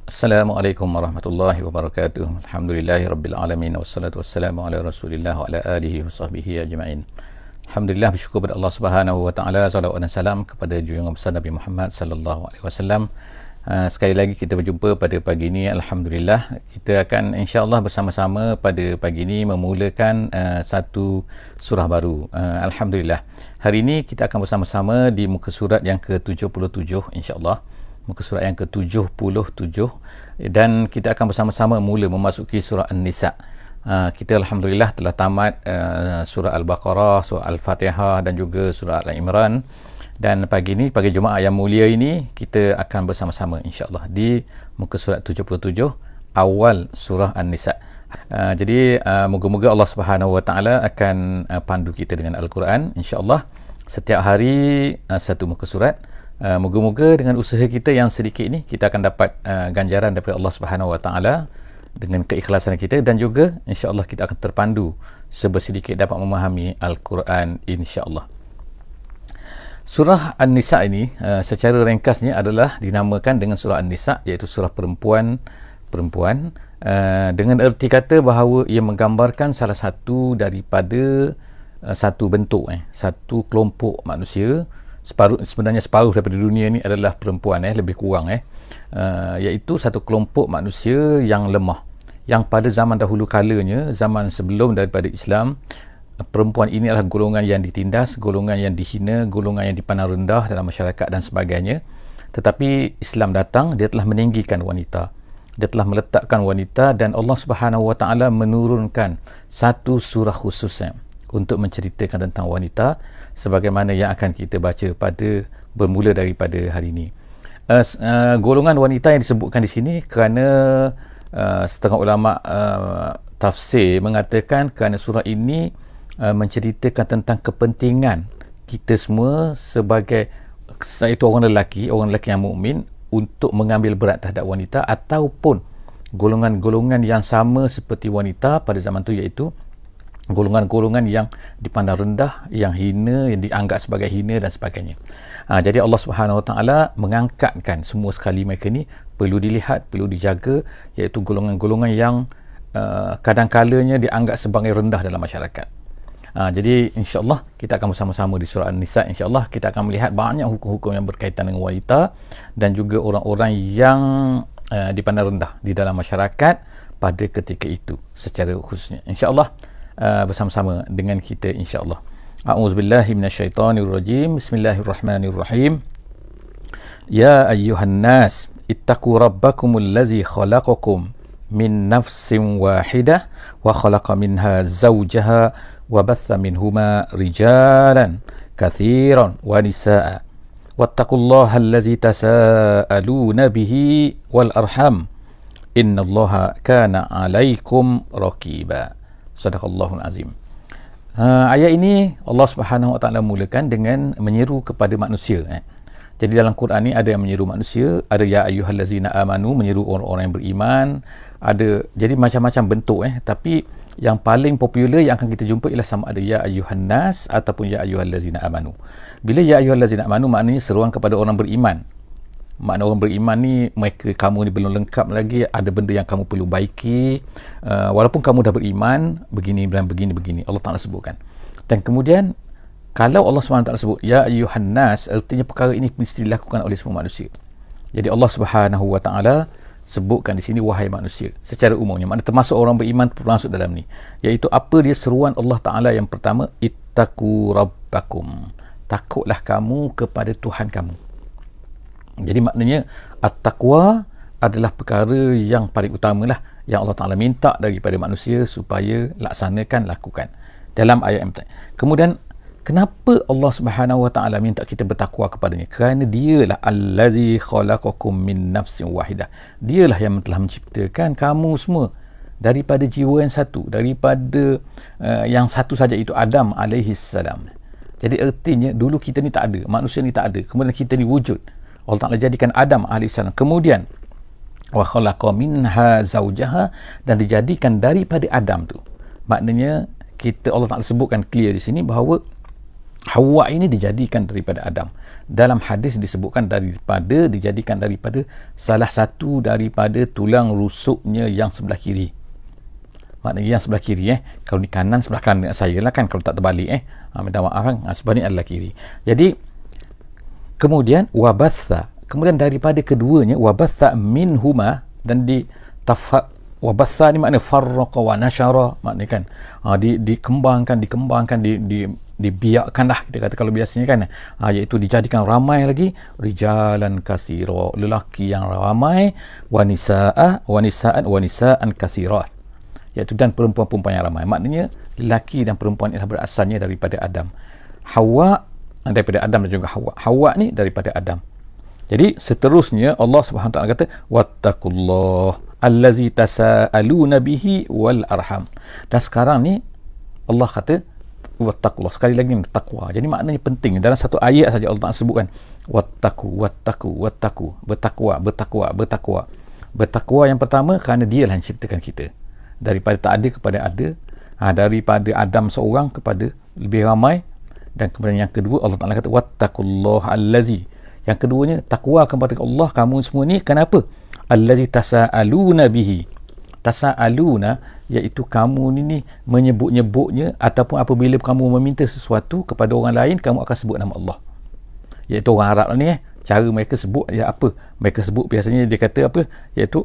Assalamualaikum warahmatullahi wabarakatuh. Alhamdulillahirabbil alamin wassalatu wassalamu ala Rasulillah wa ala alihi wasahbihi ajma'in. Alhamdulillah, bersyukur kepada Allah Subhanahu wa taala, salawat dan salam kepada junjungan besar Nabi Muhammad sallallahu alaihi wasallam. Sekali lagi kita berjumpa pada pagi ini. Alhamdulillah, kita akan insya-Allah bersama-sama pada pagi ini memulakan satu surah baru. Alhamdulillah. Hari ini kita akan bersama-sama di muka surat yang ke-77 insya-Allah. Muka surat yang ke-77, dan kita akan bersama-sama mula memasuki surah An-Nisa. Kita Alhamdulillah telah tamat surah Al-Baqarah, surah Al-Fatihah dan juga surah Al-Imran. Dan pagi ini, pagi Jumaat yang mulia ini, kita akan bersama-sama insya-Allah di muka surat 77 awal surah An-Nisa. Jadi moga-moga Allah Subhanahu wa taala akan pandu kita dengan Al-Quran insya-Allah. Setiap hari satu muka surat. Moga-moga dengan usaha kita yang sedikit ini, kita akan dapat ganjaran daripada Allah Subhanahu wa taala dengan keikhlasan kita, dan juga insya-Allah kita akan terpandu sebersedikit dapat memahami Al-Quran insya-Allah. Surah An-Nisa ini secara ringkasnya adalah dinamakan dengan surah An-Nisa, iaitu surah perempuan, dengan erti kata bahawa ia menggambarkan salah satu daripada satu bentuk satu kelompok manusia. Sebenarnya separuh daripada dunia ni adalah perempuan, lebih kurang iaitu satu kelompok manusia yang lemah, yang pada zaman dahulu kalanya, zaman sebelum daripada Islam, perempuan ini adalah golongan yang ditindas, golongan yang dihina, golongan yang dipandang rendah dalam masyarakat dan sebagainya. Tetapi Islam datang, dia telah meninggikan wanita, dia telah meletakkan wanita, dan Allah Subhanahu wa taala menurunkan satu surah khususnya untuk menceritakan tentang wanita, sebagaimana yang akan kita baca pada bermula daripada hari ini. Golongan wanita yang disebutkan di sini kerana setengah ulama tafsir mengatakan kerana surah ini menceritakan tentang kepentingan kita semua sebagai, iaitu orang lelaki yang mukmin, untuk mengambil berat terhadap wanita, ataupun golongan-golongan yang sama seperti wanita pada zaman itu, iaitu golongan-golongan yang dipandang rendah, yang hina, yang dianggap sebagai hina dan sebagainya. Jadi Allah Subhanahu Wa Taala mengangkatkan semua sekali mereka ni perlu dilihat, perlu dijaga, iaitu golongan-golongan yang kadang-kalanya dianggap sebagai rendah dalam masyarakat. Jadi insya-Allah kita akan bersama-sama di surah An-Nisa. Insya-Allah kita akan melihat banyak hukum-hukum yang berkaitan dengan wanita dan juga orang-orang yang dipandang rendah di dalam masyarakat pada ketika itu secara khususnya. Insya-Allah bersama-sama dengan kita insya-Allah. A'udzubillahi minasyaitonirrajim. Bismillahirrahmanirrahim. Ya ayyuhan nas, ittaqu rabbakumul ladzi khalaqakum min nafsin wahidah wa khalaqa minha zawjaha wa batha minhuma rijalan katsiran wa nisaa. Wattaqullaha alladzi tasaaluna bihi wal arham. Innallaha kana 'alaikum raqiba. Sadaqallahul azim. Ayat ini Allah Subhanahu wa taala mulakan dengan menyeru kepada manusia. Jadi dalam Quran ni ada yang menyeru manusia, ada ya ayyuhallazina amanu, menyeru orang-orang yang beriman, ada, jadi macam-macam bentuk tapi yang paling popular yang akan kita jumpa ialah sama ada ya ayyuhan nas ataupun ya ayyuhallazina amanu. Bila ya ayyuhallazina amanu, maknanya seruan kepada orang beriman. Makna orang beriman ni, mereka, kamu ni belum lengkap lagi, ada benda yang kamu perlu baiki, walaupun kamu dah beriman, begini dan begini Allah Ta'ala sebutkan. Dan kemudian kalau Allah SWT sebut ya ayyuhan nas, artinya perkara ini mesti dilakukan oleh semua manusia. Jadi Allah Subhanahu wa taala sebutkan di sini wahai manusia secara umumnya, makna termasuk orang beriman termasuk dalam ni, iaitu apa dia seruan Allah Ta'ala yang pertama, ittaqu rabbakum, takutlah kamu kepada Tuhan kamu. Jadi maknanya at-taqwa adalah perkara yang paling utamalah yang Allah Ta'ala minta daripada manusia supaya lakukan dalam ayat yang pertama. Kemudian kenapa Allah Subhanahu wa taala minta kita bertakwa kepadanya? Kerana dialah allazi khalaqakum min nafsin wahidah. Dialah yang telah menciptakan kamu semua daripada jiwa yang satu, daripada yang satu saja, itu Adam alaihi salam. Jadi artinya dulu kita ni tak ada, manusia ni tak ada, kemudian kita ni wujud. Allah Ta'ala jadikan Adam AS, kemudian wa khalaqa minha zawjaha, dan dijadikan daripada Adam tu. Maknanya kita, Allah Ta'ala sebutkan clear di sini bahawa Hawa ini dijadikan daripada Adam. Dalam hadis disebutkan dijadikan daripada salah satu daripada tulang rusuknya yang sebelah kiri. Maknanya yang sebelah kiri kalau di kanan sebelah kanan saya lah kan, kalau tak terbalik minta maaf kan, sebelah ni adalah kiri. Jadi kemudian wabatha, kemudian daripada keduanya wabatha minhuma, dan wabatha ni makna farraqa wa nashara, maknanya kan dikembangkan dibiarkanlah, kita kata kalau biasanya kan, iaitu dijadikan ramai lagi, rijalan kasira, lelaki yang ramai, wanisaan kasirat, iaitu dan perempuan-perempuan yang ramai. Maknanya lelaki dan perempuan ialah berasalnya daripada Adam. Hawa daripada Adam dan juga Hawa. Hawa ni daripada Adam. Jadi seterusnya Allah Subhanahu Wa Taala kata wattaqullah allazi tasaaluna bihi wal arham. Dan sekarang ni Allah kata wattaqullah, sekali lagi takwa. Jadi maknanya penting, dalam satu ayat saja Allah Taala sebutkan wattaqu. Bertakwa yang pertama kerana dialah yang ciptakan kita daripada tak ada kepada ada, daripada Adam seorang kepada lebih ramai. Dan kemudian yang kedua Allah Taala kata wattaqullah allazi, yang keduanya takwa kepada Allah kamu semua ni. Kenapa? Allazi tasaaluna bihi. Tasaaluna iaitu kamu ni menyebut-nyebutnya, ataupun apabila kamu meminta sesuatu kepada orang lain, kamu akan sebut nama Allah. Iaitu orang Arab ni cara mereka sebut apa? Mereka sebut biasanya dia kata apa? Iaitu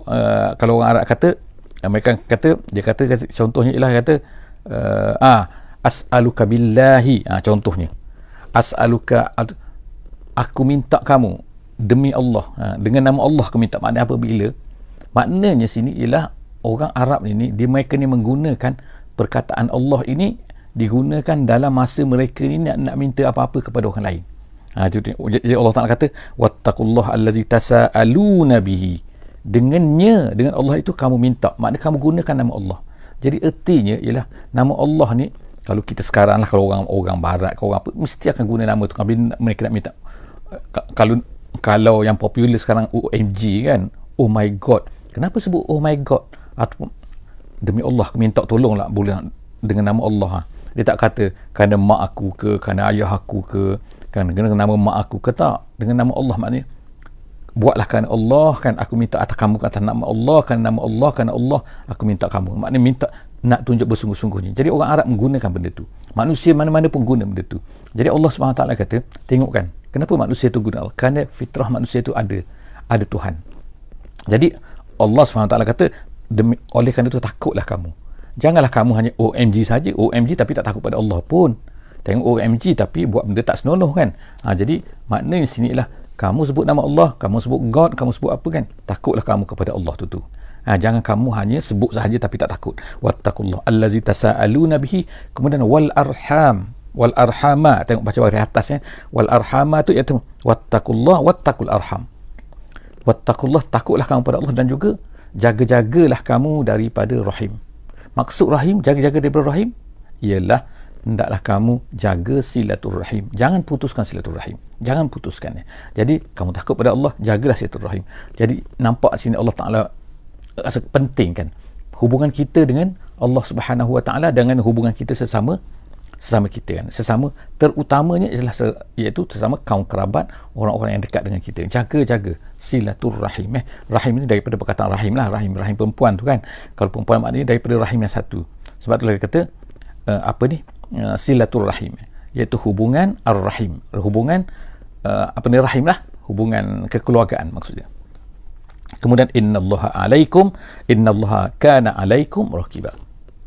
kalau orang Arab kata, mereka kata, dia kata contohnya ialah kata as'aluka billahi, contohnya as'aluka, aku minta kamu demi Allah, dengan nama Allah aku minta. Maknanya apabila, maknanya sini ialah orang Arab ini, mereka ni menggunakan perkataan Allah ini, digunakan dalam masa mereka ni nak minta apa-apa kepada orang lain. Jadi Allah Ta'ala kata wattaqullah allazi tasaaluna bihi, dengan Allah itu kamu minta, maknanya kamu gunakan nama Allah. Jadi ertinya ialah nama Allah ni, kalau kita sekarang lah, kalau orang barat, kalau orang apa, mesti akan guna nama tu bila mereka nak minta. Kalau yang popular sekarang OMG kan, oh my God. Kenapa sebut oh my God? Ataupun demi Allah aku minta tolonglah, boleh dengan nama Allah. Dia tak kata kerana mak aku ke, kerana ayah aku ke, kerana nama mak aku ke, tak. Dengan nama Allah, maknanya buatlah kerana Allah kan, aku minta atas kamu kata nama Allah, kerana nama Allah, kerana Allah aku minta kamu. Maknanya minta, nak tunjuk bersungguh-sungguhnya. Jadi orang Arab menggunakan benda tu. Manusia mana-mana pun guna benda tu. Jadi Allah SWT kata, tengokkan kenapa manusia tu guna Allah, kerana fitrah manusia tu ada Tuhan. Jadi Allah SWT kata, oleh kerana itu takutlah kamu. Janganlah kamu hanya OMG saja, OMG tapi tak takut pada Allah pun. Tengok OMG tapi buat benda tak senonoh kan. Jadi maknanya sini ialah kamu sebut nama Allah, kamu sebut God, kamu sebut apa kan, takutlah kamu kepada Allah tu. Jangan kamu hanya sebut sahaja tapi tak takut. Wattaqullah allazi tasaaluna bihi, kemudian wal arhama, tengok baca dari atas wal arhama tu iaitu wattaqullah wattaqul arham. Wattaqullah, takutlah kamu pada Allah, dan juga jaga-jagalah kamu daripada rahim. Maksud rahim, jaga-jaga daripada rahim ialah hendaklah kamu jaga silaturrahim. Jangan putuskan silaturrahim. Jangan putuskan. Jadi kamu takut pada Allah, jagalah silaturrahim. Jadi nampak sini Allah Ta'ala rasa penting kan hubungan kita dengan Allah Subhanahu Wa Ta'ala, dengan hubungan kita sesama kita kan, sesama, terutamanya iaitu sesama kaum kerabat, orang-orang yang dekat dengan kita. Jaga silaturrahim. Rahim ini daripada perkataan rahim lah, rahim perempuan tu kan. Kalau perempuan maknanya daripada rahim yang satu. Sebab tu dia kata silaturrahim, iaitu hubungan ar-rahim, hubungan rahim lah, hubungan kekeluargaan maksudnya. Kemudian innallaha kana alaikum raqiba,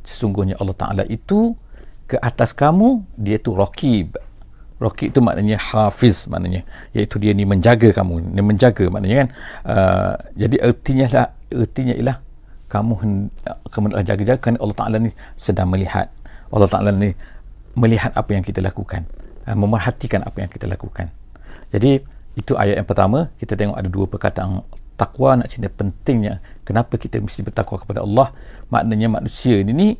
sesungguhnya Allah Ta'ala itu ke atas kamu, dia tu raqib. Raqib itu maknanya hafiz, maknanya iaitu dia ni menjaga kamu, dia menjaga maknanya kan. Jadi ertinya ialah kamu jaga-jaga, kerana Allah Ta'ala ni sedang melihat. Allah Ta'ala ni melihat apa yang kita lakukan, memerhatikan apa yang kita lakukan. Jadi itu ayat yang pertama. Kita tengok ada dua perkataan takwa, nak cerita pentingnya kenapa kita mesti bertakwa kepada Allah. Maknanya manusia ini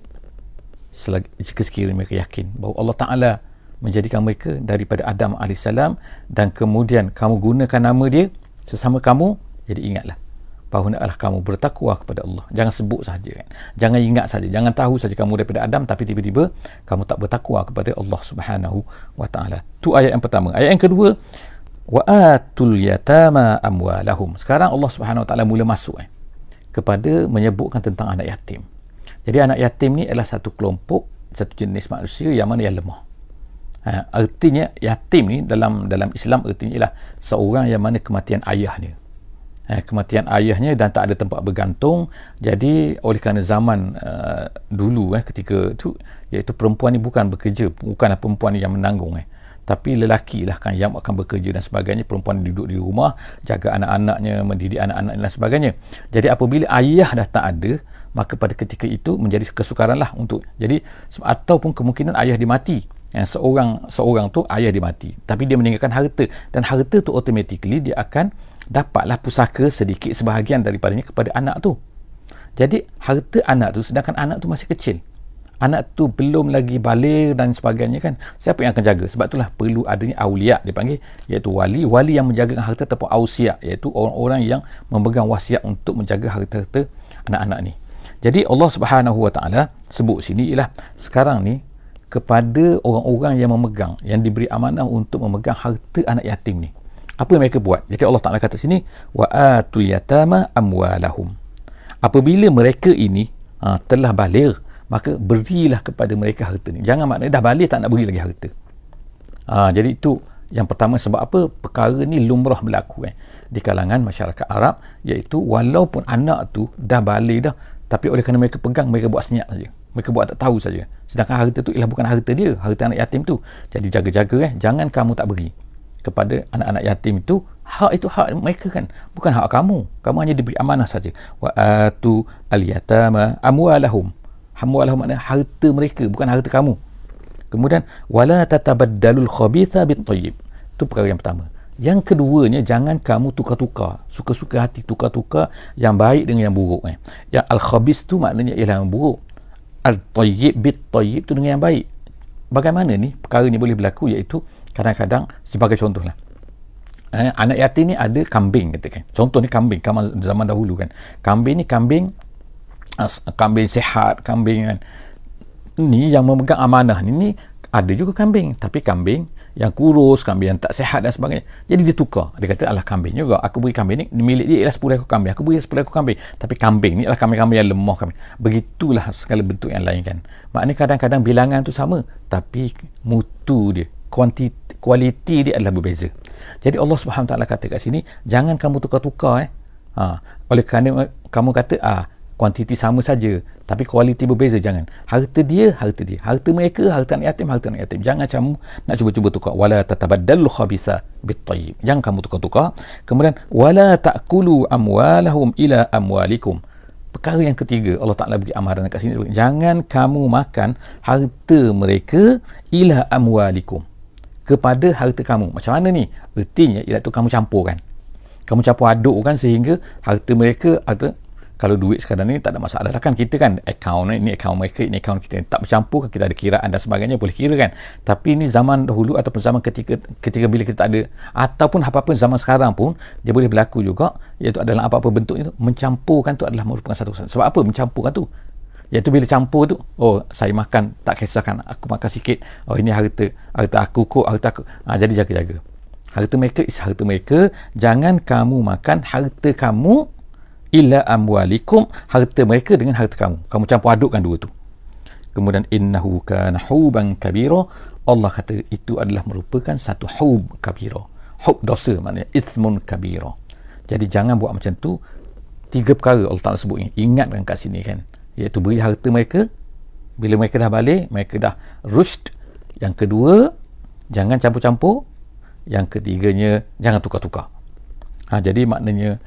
jika sekiranya mereka yakin bahawa Allah Ta'ala menjadikan mereka daripada Adam AS, dan kemudian kamu gunakan nama dia sesama kamu, jadi ingatlah bahawa hendaklah kamu bertakwa kepada Allah. Jangan sebut saja kan. Jangan ingat saja, jangan tahu saja kamu daripada Adam tapi tiba-tiba kamu tak bertakwa kepada Allah Subhanahu wa taala. Tu ayat yang pertama. Ayat yang kedua, wa atul yatama amwalahum. Sekarang Allah Subhanahu wa taala mula masuk kepada menyebutkan tentang anak yatim. Jadi anak yatim ni adalah satu kelompok, satu jenis manusia yang mana yang lemah. Artinya yatim ni dalam Islam artinya ialah seorang yang mana kematian ayahnya. Kematian ayahnya dan tak ada tempat bergantung. Jadi oleh kerana zaman dulu ketika tu, iaitu perempuan ni bukan bekerja, bukanlah perempuan yang menanggung tapi lelaki lah kan yang akan bekerja dan sebagainya. Perempuan duduk di rumah, jaga anak-anaknya, mendidik anak-anak dan sebagainya. Jadi apabila ayah dah tak ada, maka pada ketika itu menjadi kesukaran lah untuk, jadi ataupun kemungkinan ayah dimati. Seorang tu ayah dimati tapi dia meninggalkan harta, dan harta tu automatically dia akan dapatlah pusaka sedikit sebahagian daripadanya kepada anak tu. Jadi harta anak tu, sedangkan anak tu masih kecil, anak tu belum lagi baligh dan sebagainya kan, siapa yang akan jaga? Sebab itulah perlu adanya aulia dipanggil, iaitu wali yang menjaga harta ataupun ausia, iaitu orang-orang yang memegang wasiat untuk menjaga harta-harta anak-anak ni. Jadi Allah Subhanahu wa taala sebut sini ialah sekarang ni kepada orang-orang yang memegang, yang diberi amanah untuk memegang harta anak yatim ni. Apa yang mereka buat? Jadi Allah Ta'ala kata sini, wa atul yatama amwalahum. Apabila mereka ini telah baligh, maka berilah kepada mereka harta ni. Jangan maknanya dah baligh tak nak beri lagi harta. Jadi itu yang pertama. Sebab apa? Perkara ni lumrah berlaku di kalangan masyarakat Arab, iaitu walaupun anak tu dah baligh dah, tapi oleh kerana mereka pegang, mereka buat senyap saja, mereka buat tak tahu saja. Sedangkan harta tu ialah bukan harta dia, harta anak yatim tu. Jadi jaga-jaga jangan kamu tak beri kepada anak-anak yatim itu. Hak itu hak mereka kan, bukan hak kamu. Kamu hanya diberi amanah saja. Wa atu al-yatama amwalahum. Amwalahum maknanya harta mereka, bukan harta kamu. Kemudian wala tatabaddalul khabitha bit-thayyib. Itu perkara yang pertama. Yang keduanya, jangan kamu tukar-tukar, suka-suka hati tukar-tukar yang baik dengan yang buruk. Yang al-khabis tu maknanya ialah yang buruk. Al-tayyib bit-tayyib tu dengan yang baik. Bagaimana ni perkara ni boleh berlaku? Iaitu kadang-kadang, sebagai contoh lah, anak yatim ni ada kambing katakan. Contoh ni kambing zaman dahulu kan. Kambing ni kambing sihat, kambing kan. Ni yang memegang amanah ni ada juga kambing, tapi kambing yang kurus, kambing yang tak sihat dan sebagainya. Jadi dia tukar. Dia kata, alah kambing juga, aku beri kambing ni, milik dia ialah 10 ekor kambing, aku beri 10 ekor kambing, tapi kambing ni adalah kambing-kambing yang lemah kambing. Begitulah segala bentuk yang lain kan. Maknanya kadang-kadang bilangan tu sama, tapi mutu dia, kualiti dia adalah berbeza. Jadi Allah Subhanahu taala kata kat sini, jangan kamu tukar-tukar oleh kerana kamu kata kuantiti sama saja tapi kualiti berbeza. Jangan. Harta dia, harta mereka, harta anak yatim. Jangan kamu nak cuba-cuba tukar. Wala tatabaddalul khabisa bit-tayyib. Jangan kamu tukar-tukar. Kemudian wala ta'kulu amwalahum ila amwalikum. Perkara yang ketiga, Allah Ta'ala beri amaran kat sini, jangan kamu makan harta mereka ila amwalikum, kepada harta kamu. Macam mana ni? Artinya ialah tu kamu campurkan. Kamu campur adukkan sehingga harta mereka, kalau duit sekarang ni tak ada masalah lah kan, kita kan akaun ni akaun mereka, ini akaun kita, tak bercampur kan, kita ada kiraan dan sebagainya, boleh kira kan. Tapi ni zaman dahulu ataupun zaman ketika bila kita tak ada, ataupun apa-apa zaman sekarang pun dia boleh berlaku juga, iaitu adalah apa-apa bentuk itu mencampurkan tu adalah merupakan satu. Sebab apa mencampurkan tu? Iaitu bila campur tu, saya makan tak kisahkan, aku makan sikit, ini harta aku kok, harta aku. Jadi jaga-jaga. Harta mereka is harta mereka, jangan kamu makan harta kamu illa amwalikum, harta mereka dengan harta kamu. Kamu campur adukkan dua tu. Kemudian innahu kana huban kabira. Allah kata itu adalah merupakan satu hub kabira. Hub dosa maknanya ithmun kabira. Jadi jangan buat macam tu. 3 perkara Allah Ta'ala sebut ni. Ingatkan kat sini kan. Iaitu beri harta mereka bila mereka dah balik, mereka dah rushd. Yang kedua, jangan campur-campur. Yang ketiganya, jangan tukar-tukar. Jadi maknanya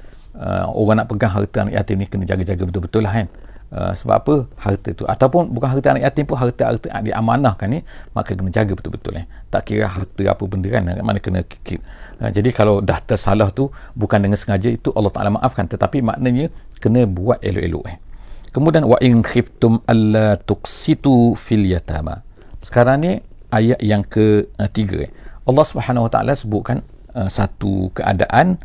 orang nak pegang harta anak yatim ni kena jaga-jaga betul-betul lah kan. Sebab apa? Harta tu, ataupun bukan harta anak yatim pun, harta diamanahkan ni, maka kena jaga betul-betul tak kira harta apa benda kan, mana kena kikir. Jadi kalau dah tersalah tu bukan dengan sengaja, itu Allah Ta'ala maafkan, tetapi maknanya kena buat elok-elok. Kemudian wa in khiftum alla tuqsitu fil yatama. Sekarang ni ayat yang ke-3. Allah Subhanahu Wa Ta'ala sebutkan satu keadaan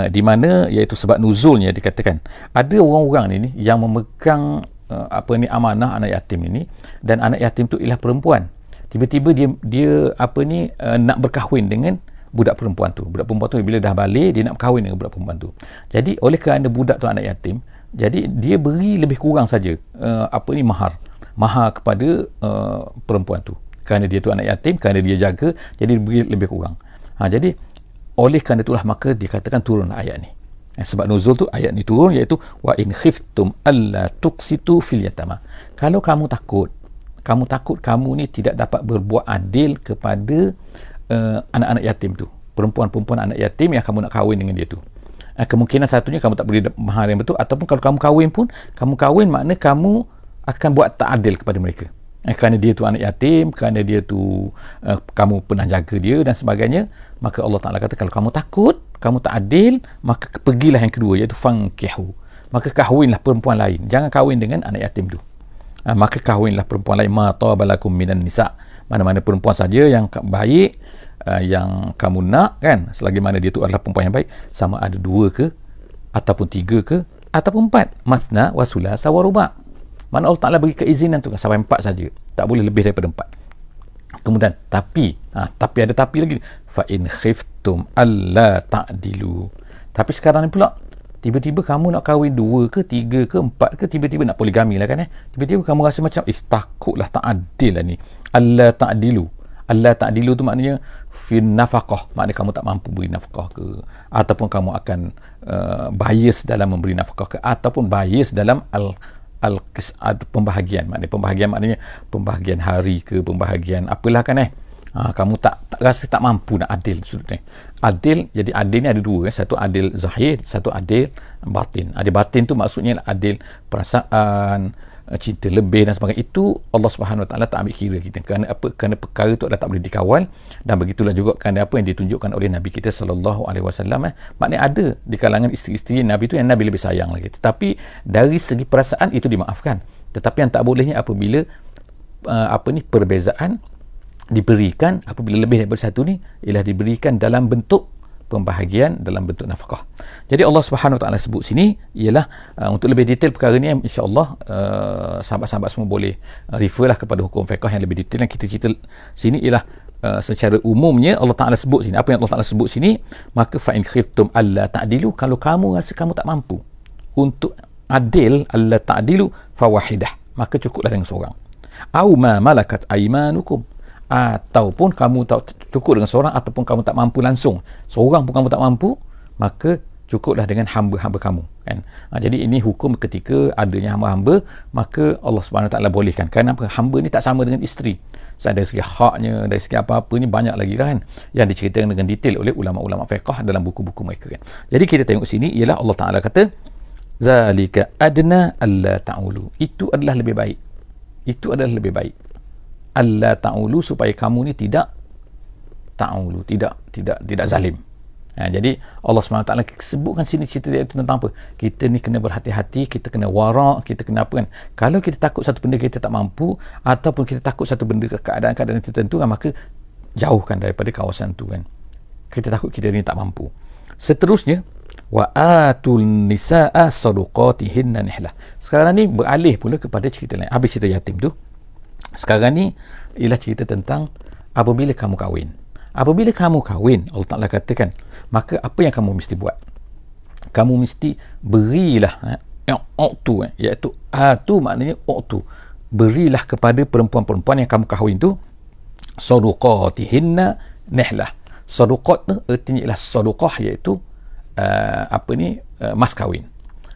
Di mana iaitu sebab nuzulnya dikatakan ada orang-orang ni yang memegang amanah anak yatim ini, dan anak yatim tu ialah perempuan. Tiba-tiba dia nak berkahwin dengan budak perempuan tu. Budak perempuan tu bila dah balik, dia nak berkahwin dengan budak perempuan tu. Jadi oleh kerana budak tu anak yatim, jadi dia beri lebih kurang saja mahar kepada perempuan tu. Kerana dia tu anak yatim, kerana dia jaga, jadi dia beri lebih kurang. Jadi oleh kerana itulah maka dikatakan turun ayat ni. Sebab nuzul tu ayat ni turun, iaitu wa in khiftum alla tuqsitu fil yatama. Kalau kamu takut kamu ni tidak dapat berbuat adil kepada anak-anak yatim tu, perempuan-perempuan anak yatim yang kamu nak kahwin dengan dia tu. Kemungkinan satunya kamu tak beri mahar yang betul, ataupun kalau kamu kahwin makna kamu akan buat tak adil kepada mereka. Kerana dia tu anak yatim, kerana dia tu kamu pernah jaga dia dan sebagainya, maka Allah Ta'ala kata kalau kamu takut kamu tak adil, maka pergilah yang kedua, iaitu fankihu, maka kahwinlah perempuan lain, jangan kahwin dengan anak yatim tu. Maka kahwinlah perempuan lain, ma tabalakum minan nisa, mana-mana perempuan saja yang baik, yang kamu nak, kan, selagi mana dia tu adalah perempuan yang baik, sama ada 2 ke ataupun 3 ke ataupun 4, masna wa sulasa wa ruba'. Mana Allah Ta'ala beri keizinan tu sampai 4 saja, tak boleh lebih daripada 4. Kemudian tapi ada tapi lagi, fa in khiftum alla ta'dilu. Tapi sekarang ni pula tiba-tiba kamu nak kahwin 2 ke 3 ke 4 ke, tiba-tiba nak poligami lah kan, tiba-tiba kamu rasa macam takutlah, tak adil lah ni. Alla ta'dilu tu maknanya fin nafaqah, maknanya kamu tak mampu beri nafkah ke, ataupun kamu akan bias dalam memberi nafkah ke, ataupun bias dalam pembahagian. Maknanya pembahagian hari ke, pembahagian apalah kan kamu tak rasa tak mampu nak adil. Adil, jadi adil ni ada 2 satu adil zahir, satu adil batin. Adil batin tu maksudnya adil perasaan, cinta lebih dan sebagainya. Itu Allah Subhanahu Wa Taala tak ambil kira kita. Kerana apa? Kerana perkara itu adalah tak boleh dikawal, dan begitulah juga kerana apa yang ditunjukkan oleh Nabi kita sallallahu alaihi wasallam. Maknanya ada di kalangan isteri-isteri Nabi itu yang Nabi lebih sayang lagi. Tetapi dari segi perasaan itu dimaafkan. Tetapi yang tak bolehnya apabila perbezaan diberikan, apabila lebih daripada satu ni, ialah diberikan dalam bentuk pembahagian, dalam bentuk nafkah. Jadi Allah Subhanahu Wa Taala sebut sini ialah untuk lebih detail perkara ni, insya-Allah sahabat-sahabat semua boleh refer lah kepada hukum fiqh yang lebih detail. Yang kita cerita sini ialah secara umumnya Allah Taala sebut sini. Apa yang Allah Taala sebut sini, maka fa in khiftum alla ta'dilu, kalau kamu rasa kamu tak mampu untuk adil, alla ta'dilu fawahidah, maka cukuplah dengan seorang. Au ma malakat aymanukum, ataupun kamu tak cukup dengan seorang, ataupun kamu tak mampu langsung, seorang pun kamu tak mampu, maka cukuplah dengan hamba-hamba kamu, kan. Jadi ini hukum ketika adanya hamba-hamba, maka Allah Subhanahu Wa Taala bolehkan. Kenapa? Hamba ni tak sama dengan isteri. Dari segi haknya, dari segi apa-apa ni banyak lagi lah, kan, yang diceritakan dengan detail oleh ulama-ulama fiqh dalam buku-buku mereka, kan. Jadi kita tengok sini ialah Allah Taala kata zalika adna alla ta'ulu, itu adalah lebih baik, itu adalah lebih baik, alla ta'ulu, supaya kamu ni tidak ta'ulu, tidak zalim. Jadi Allah SWT sebutkan sini cerita dia itu tentang apa? Kita ni kena berhati-hati, kita kena warak, kita kena apa, kan. Kalau kita takut satu benda kita tak mampu, ataupun kita takut satu benda keadaan-keadaan tertentu, kan, maka jauhkan daripada kawasan tu, kan. Kita takut kita ni tak mampu. Seterusnya, wa atul nisaa sadaqatihinna nihlah. Sekarang ni beralih pula kepada cerita lain. Habis cerita yatim tu, sekarang ni ialah cerita tentang apabila kamu kahwin. Apabila kamu kahwin, Allah Ta'ala katakan, maka apa yang kamu mesti buat? Kamu mesti berilah iaitu atu, maknanya uktu, berilah kepada perempuan-perempuan yang kamu kahwin tu sadaqatihinna nihlah. Sadaqat tu artinya ialah sadaqah, iaitu mas kahwin.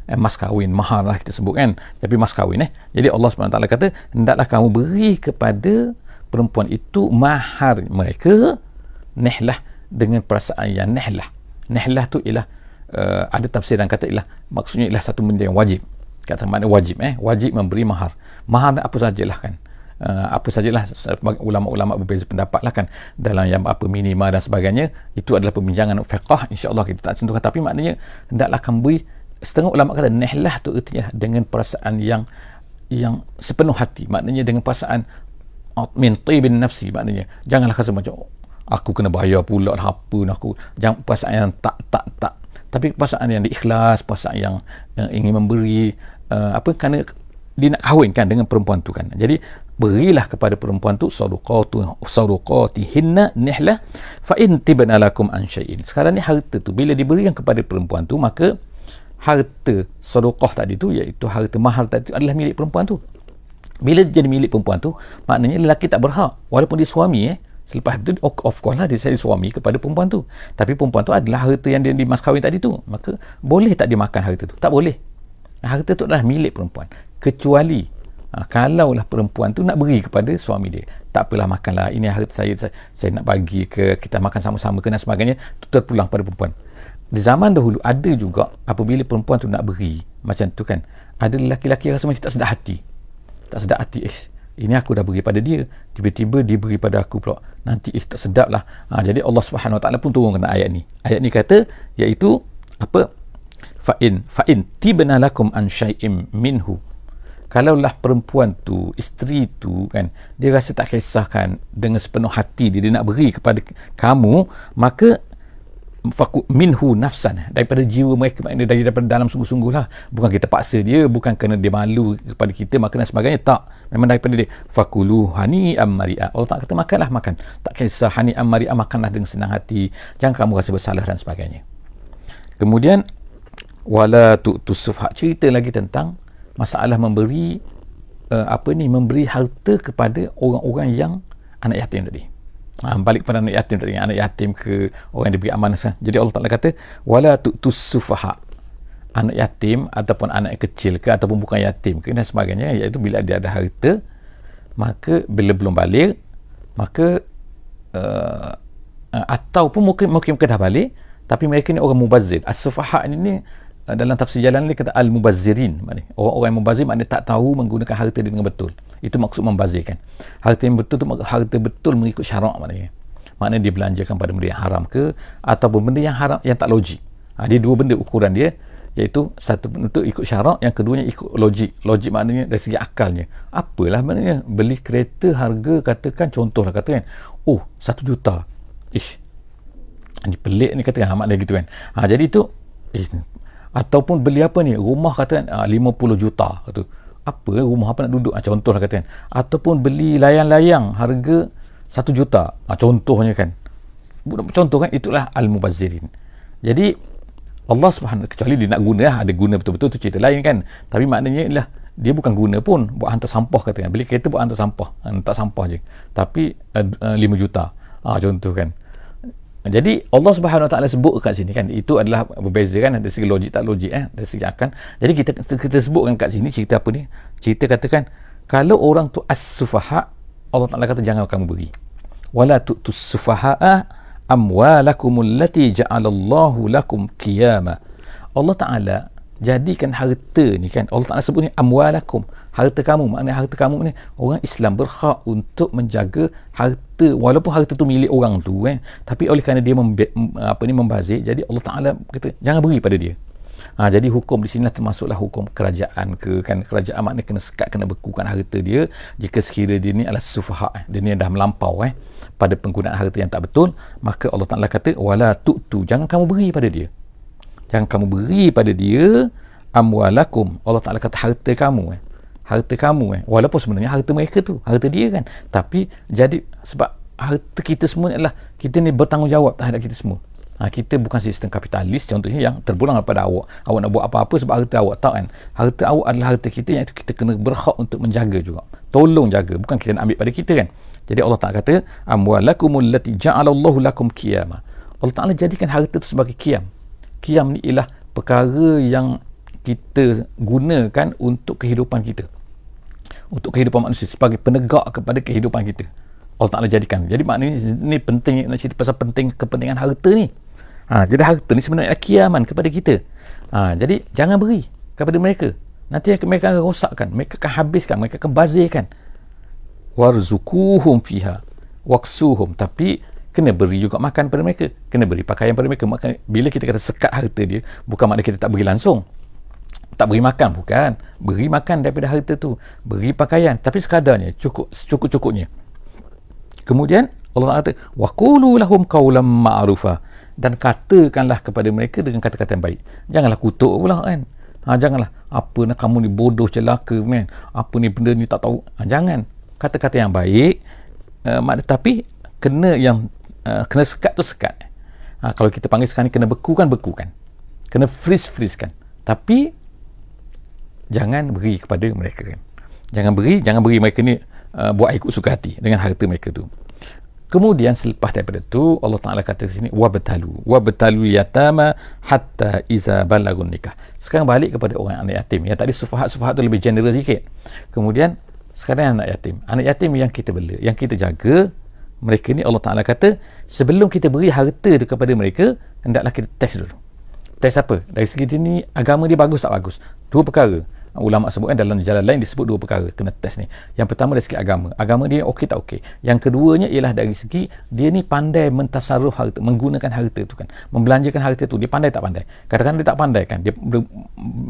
Mas kahwin, mahar lah kita sebut, kan, tapi mas kahwin. Jadi Allah SWT kata, hendaklah kamu beri kepada perempuan itu mahar mereka nihlah, dengan perasaan yang nihlah. Nihlah tu ialah ada tafsiran kata ialah maksudnya ialah satu benda yang wajib. Kata makna wajib, wajib memberi mahar. Mahar apa sajalah, kan. Apa sajalah, ulama-ulama berbeza pendapat lah, kan, dalam yang apa minima dan sebagainya. Itu adalah perbincangan fiqh, insya-Allah kita tak sentuhkan. Tapi maknanya hendaklah kamu beri. Setengah ulama kata nihlah tu artinya dengan perasaan yang sepenuh hati, maknanya dengan perasaan min tibin nafsi, maknanya janganlah rasa macam aku kena bayar pula apa aku, jangan perasaan yang Tapi pasangan yang ikhlas, pasangan yang ingin memberi kerana dia nak kahwinkan dengan perempuan tu kan. Jadi berilah kepada perempuan tu sadaqatihinna nihlah fa in tibna lakum an syai'in. Sekarang ni harta tu bila diberikan kepada perempuan tu, maka harta sedekah tadi tu, iaitu harta mahar tadi tu adalah milik perempuan tu. Bila jadi milik perempuan tu, maknanya lelaki tak berhak walaupun dia suami selepas itu of course lah dia jadi suami kepada perempuan tu, tapi perempuan tu adalah harta yang dia dimas kahwin tadi tu, maka boleh tak dia makan harta tu? Tak boleh. Harta tu adalah milik perempuan, kecuali kalaulah perempuan tu nak beri kepada suami dia. Tak apalah, makanlah, ini harta saya nak bagi ke, kita makan sama-sama ke dan sebagainya, tu terpulang pada perempuan. Di zaman dahulu ada juga apabila perempuan tu nak beri macam tu kan, ada lelaki-lelaki rasa macam tak sedar hati, ini aku dah beri pada dia, tiba-tiba dia beri pada aku pula, nanti tak sedap lah. Jadi Allah Subhanahu Wa Taala pun turunkan ayat ni. Ayat ni kata, iaitu apa, fa'in tibna lakum an syai'im minhu. Kalaulah perempuan tu, isteri tu kan, dia rasa tak kisahkan dengan sepenuh hati dia nak beri kepada kamu, maka minhu nafsan, daripada jiwa mereka, maknanya daripada dalam sungguh-sungguh lah, bukan kita paksa dia, bukan kerana dia malu kepada kita makan dan sebagainya, tak, memang daripada dia. Fakulu hani mari'a, Allah tak kata makan, tak kisah, hani mari'a, makanlah dengan senang hati, jangan kamu rasa bersalah dan sebagainya. Kemudian wala tu'tusufha, cerita lagi tentang masalah memberi memberi harta kepada orang-orang yang anak yatim tadi. Balik kepada anak yatim tadi, anak yatim ke orang yang diberi amanah. Jadi Allah Ta'ala kata wala tu'tusufaha, anak yatim ataupun anak kecil ke ataupun bukan yatim ke dan sebagainya, iaitu bila dia ada harta, maka bila belum balik, maka ataupun mungkin dah balik, tapi mereka ni orang mubazir. As-sufaha ni dalam tafsir jalan ni kata al-mubazzirin, maknanya orang-orang yang mubazir, maknanya tak tahu menggunakan harta dia dengan betul. Itu maksud membazirkan. Harta yang betul tu harta betul mengikut syarak, maknanya dia belanjakan pada benda yang haram ke ataupun benda yang haram yang tak logik. Dia dua benda ukuran dia, iaitu satu untuk ikut syarak, yang keduanya ikut logik. Logik maknanya dari segi akalnya. Apalah maknanya beli kereta harga, katakan contohlah katakan 1 juta. Ni pelik ni katakan, maknanya gitu kan. Jadi tu ataupun beli apa ni, rumah katakan 50 juta tu. Apa rumah apa nak duduk, contohlah katakan. Ataupun beli layang-layang harga 1 juta, contohnya kan. Contoh kan, itulah al-mubazzirin. Jadi Allah Subhanahu, kecuali dia nak guna, ada guna betul-betul, tu cerita lain kan. Tapi maknanya ialah dia bukan guna pun buat hantar sampah katakan. Beli kereta buat hantar sampah je. Tapi 5 juta. Contoh kan. Jadi Allah Subhanahu Wa Taala sebut kat sini kan, itu adalah berbeza kan, dari segi logik tak logik, dari segi akal. Jadi kita sebutkan kat sini, cerita apa ni? Cerita katakan, kalau orang tu as-sufaha, Allah Taala kata jangan kamu beri. Wala tu'tus sufaha'a amwalakumul lati ja'alallahu lakum qiyama. Allah Taala jadikan harta ni kan, Allah Taala sebut ni amwalakum, harta kamu, maknanya harta kamu ni orang Islam berhak untuk menjaga harta, walaupun harta tu milik orang tu tapi oleh kerana dia membazir, jadi Allah Taala kata jangan beri pada dia. Jadi hukum di sini termasuklah hukum kerajaan ke kan, kerajaan maknanya kena sekat, kena bekukan harta dia jika sekiranya dia ni adalah sufaha, dia ni dah melampau pada penggunaan harta yang tak betul, maka Allah Taala kata wala tu'tu, jangan kamu beri pada dia. Jangan kamu beri pada dia amwalakum, Allah Taala kata harta kamu walaupun sebenarnya harta mereka tu, harta dia kan, tapi jadi sebab harta kita semua ni adalah, kita ni bertanggungjawab terhadap kita semua. Kita bukan sistem kapitalis contohnya yang terpulang daripada awak nak buat apa-apa sebab harta awak, tak kan. Harta awak adalah harta kita, yang itu kita kena berhak untuk menjaga juga, tolong jaga, bukan kita nak ambil pada kita kan. Jadi Allah Taala kata amwalakumul lati ja'alallahu lakum qiyama, Allah Taala jadikan harta tu sebagai qiyam. Qiyam ni ialah perkara yang kita gunakan untuk kehidupan kita, untuk kehidupan manusia, sebagai penegak kepada kehidupan kita. Allah Ta'ala jadikan. Jadi maknanya ni penting, nak cerita pasal kepentingan harta ni. Jadi harta ni sebenarnya kiaman kepada kita. Jadi jangan beri kepada mereka, nanti mereka akan rosakkan, mereka akan habiskan, mereka akan bazirkan. Warzukuhum fiha waksuhum, tapi kena beri juga makan pada mereka, kena beri pakaian pada mereka. Bila kita kata sekat harta dia, bukan makna kita tak beri langsung, tak beri makan, bukan. Beri makan daripada harta tu, beri pakaian, tapi sekadarnya, cukup-cukupnya. Kemudian Allah kata waqulu lahum qawlan ma'rufa, dan katakanlah kepada mereka dengan kata-kata yang baik. Janganlah kutuk pula kan. Janganlah apa nak kamu ni bodoh, celaka man, apa ni benda ni tak tahu. Jangan. Kata-kata yang baik, tapi kena yang kena sekat tu sekat. Kalau kita panggil sekarang ni kena bekukan, kena freeze-kan. Tapi jangan beri kepada mereka kan. Jangan beri mereka ni buat ikut suka hati dengan harta mereka tu. Kemudian selepas daripada tu Allah Ta'ala kata di sini wabtalu yatama hatta iza balagun nikah. Sekarang balik kepada orang anak yatim. Yang tadi sufahat tu lebih general sikit. Kemudian sekarang anak yatim yang kita bela, yang kita jaga, mereka ni Allah Ta'ala kata sebelum kita beri harta kepada mereka, hendaklah kita test dulu. Test apa? Dari segi dia ni agama dia bagus tak bagus. Dua perkara ulama sebutkan dalam jalan lain, disebut dua perkara kena test ni. Yang pertama dari segi agama dia okey tak okey. Yang keduanya ialah dari segi dia ni pandai mentasarruf harta, menggunakan harta tu kan, membelanjakan harta tu, dia pandai tak pandai. Kadang-kadang dia tak pandai kan, dia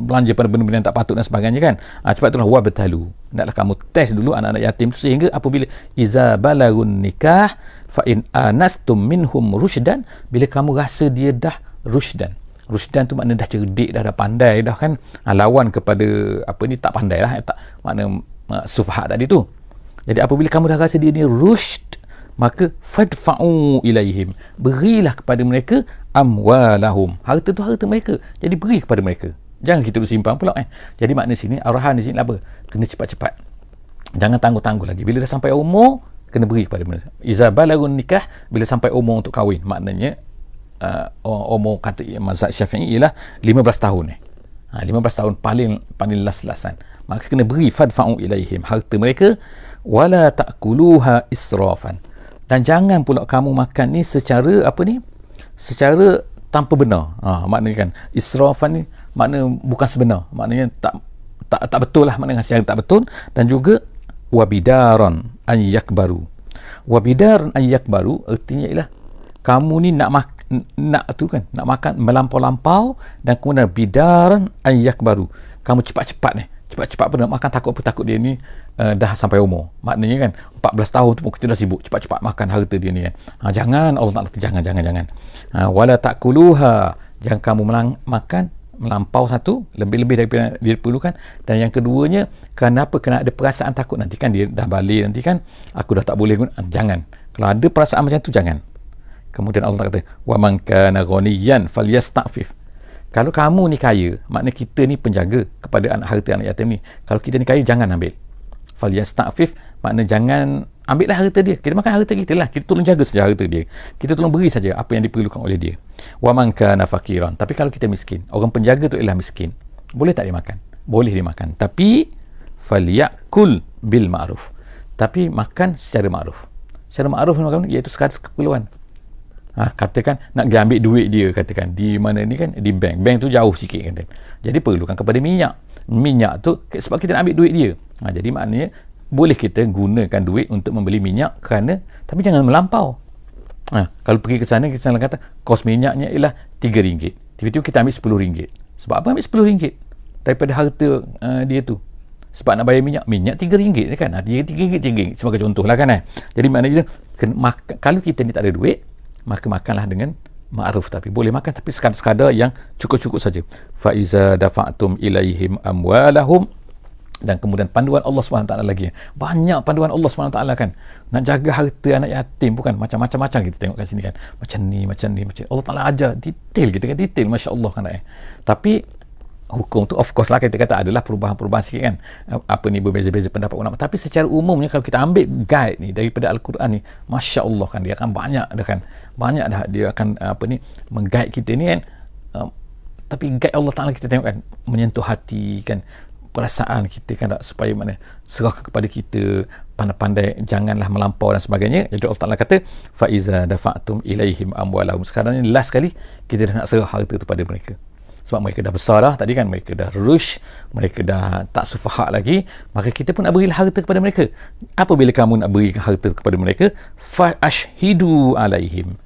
belanja pada benda-benda yang tak patut dan sebagainya kan. Sebab itulah wabtalu, hendaklah kamu test dulu anak-anak yatim tu, sehingga apabila iza balagun nikah fa in anastum minhum rusydan, bila kamu rasa dia dah rusydan tu makna dah cerdik, dah pandai dah kan, lawan kepada apa ni tak pandai lah, tak makna sufahat tadi tu. Jadi apabila kamu dah rasa dia ni rushd, maka fadfa'u ilaihim, berilah kepada mereka amwalahum, harta tu harta mereka, jadi beri kepada mereka, jangan kita simpan pula Jadi makna sini, arahan di sini apa, kena cepat-cepat, jangan tangguh-tangguh lagi. Bila dah sampai umur, kena beri kepada mereka. Iza balagun nikah, bila sampai umur untuk kahwin, maknanya umur kata mazhab Syafi'i ialah 15 tahun 15 tahun paling las-lasan, maka kena beri fadfa'u ilaihim, harta mereka, wala ta'kuluha israfan, dan jangan pula kamu makan ni secara secara tanpa benar. Maknanya kan israfan ni makna bukan sebenar, maknanya tak betul lah, maknanya secara tak betul. Dan juga wabidaran an yakbaru artinya ialah kamu ni nak makan melampau-lampau, dan kemudian bidaran ayak baru, kamu cepat-cepat pun nak makan, takut dia ni dah sampai umur, maknanya kan 14 tahun tu pun kita dah sibuk cepat-cepat makan harta dia ni kan. Jangan, Allah Ta'ala jangan. Wala ta'kuluha, jangan kamu makan melampau, satu, lebih-lebih daripada dia perlukan, dan yang keduanya kerana ada perasaan takut nanti kan dia dah balik, nanti kan aku dah tak boleh guna. Jangan, kalau ada perasaan macam tu jangan. Kemudian Allah kata wa man kana ghaniyan falyasta'fif, kalau kamu ni kaya, makna kita ni penjaga kepada harta anak yatim ni, kalau kita ni kaya jangan ambil. Falyasta'fif makna jangan ambillah harta dia, kita makan harta kita lah, kita tolong jaga saja harta dia, kita tolong beri saja apa yang diperlukan oleh dia. Wa man kana fakiran, tapi kalau kita miskin, orang penjaga tu ialah miskin, boleh tak dia makan? Boleh dia makan, tapi falyakul bil ma'ruf, tapi makan secara ma'ruf. Secara ma'ruf iaitu sekadar keperluan. Katakan nak pergi ambil duit dia, katakan di mana ni kan, di bank tu jauh sikit kan, jadi perlukan kepada minyak tu sebab kita nak ambil duit dia. Jadi maknanya boleh kita gunakan duit untuk membeli minyak, tapi jangan melampau. Kalau pergi ke sana, kita kata kos minyaknya ialah RM3, tiba-tiba kita ambil RM10. Sebab apa ambil RM10 daripada harta dia tu? Sebab nak bayar minyak RM3 kan, RM3 sebagai contoh lah kan. Jadi maknanya kalau kita ni tak ada duit, maka makanlah dengan ma'ruf, tapi boleh makan tapi sekadar yang cukup-cukup saja. Fa iza dafa'tum ilaihim amwalahum, dan kemudian panduan Allah SWT lagi, banyak panduan Allah SWT kan, nak jaga harta anak yatim, bukan macam-macam kita tengok kat sini kan, macam ni Allah Ta'ala ajar detail, kita kan detail, Masya Allah kan. Tapi hukum tu of course lah kita kata adalah perubahan-perubahan sikit kan, berbeza-beza pendapat ulama, tapi secara umumnya kalau kita ambil guide ni daripada Al-Quran ni, Masya Allah kan, dia akan banyak dah dia akan meng-guide kita ni kan. Tapi guide Allah Ta'ala kita tengok kan, menyentuh hati kan, perasaan kita kan, supaya serahkan kepada kita, pandai-pandai janganlah melampau dan sebagainya. Jadi Allah Ta'ala kata fa iza dafa'tum ilaihim amwalahum, sekarang ni last kali kita dah nak serah harta tu pada mereka, sebab mereka dah besar dah, tadi kan mereka dah rush, mereka dah tak sufahat lagi, maka kita pun nak berilah harta kepada mereka. Apabila kamu nak beri harta kepada mereka, fa ashhidu alaihim,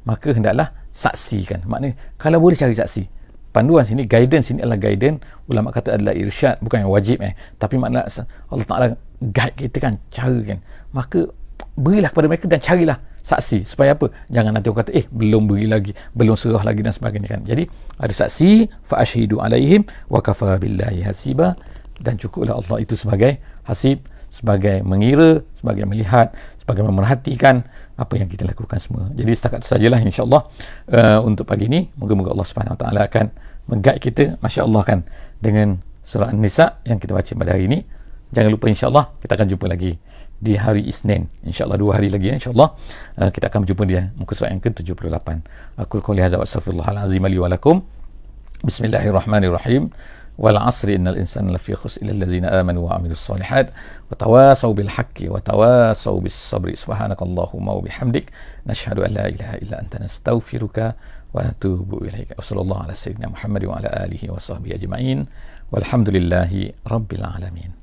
maka hendaklah saksikan. Maknanya kalau boleh cari saksi. Panduan sini, guidance sini adalah guidance, ulama kata adalah irsyad, bukan yang wajib tapi makna Allah Ta'ala guide kita kan, cara kan, maka berilah kepada mereka dan carilah saksi. Supaya apa? Jangan nanti orang kata belum beri lagi, belum serah lagi dan sebagainya kan. Jadi ada saksi, fa ashhidu alaihim wa kafa billahi hasiba, dan cukuplah Allah itu sebagai hasib, sebagai mengira, sebagai melihat, sebagai memerhatikan apa yang kita lakukan semua. Jadi setakat itu sajalah insya-Allah untuk pagi ini. Moga-moga Allah Subhanahu Wa Taala akan meng-guide kita, masya-Allah kan, dengan surah An-Nisa yang kita baca pada hari ini. Jangan lupa insya-Allah kita akan jumpa lagi di hari Isnin. InsyaAllah 2 hari lagi insyaAllah kita akan berjumpa di muka surat yang ke-78. Aqul qouli hadza wa astaghfirullahal azim li wa lakum. Bismillahirrahmanirrahim. Wal 'asri innal insana lafi khusr illa allazina amanu wa 'amilus solihat wa tawasaw bil haqqi wa tawasaw bis sabri. Subhanakallahumma wa bihamdik nashhadu an la ilaha illa anta nastaghfiruka wa natubu ilaika. Wassallallahu ala sayyidina Muhammad wa ala alihi wa sahbihi ajma'in. Walhamdulillahi rabbil alamin.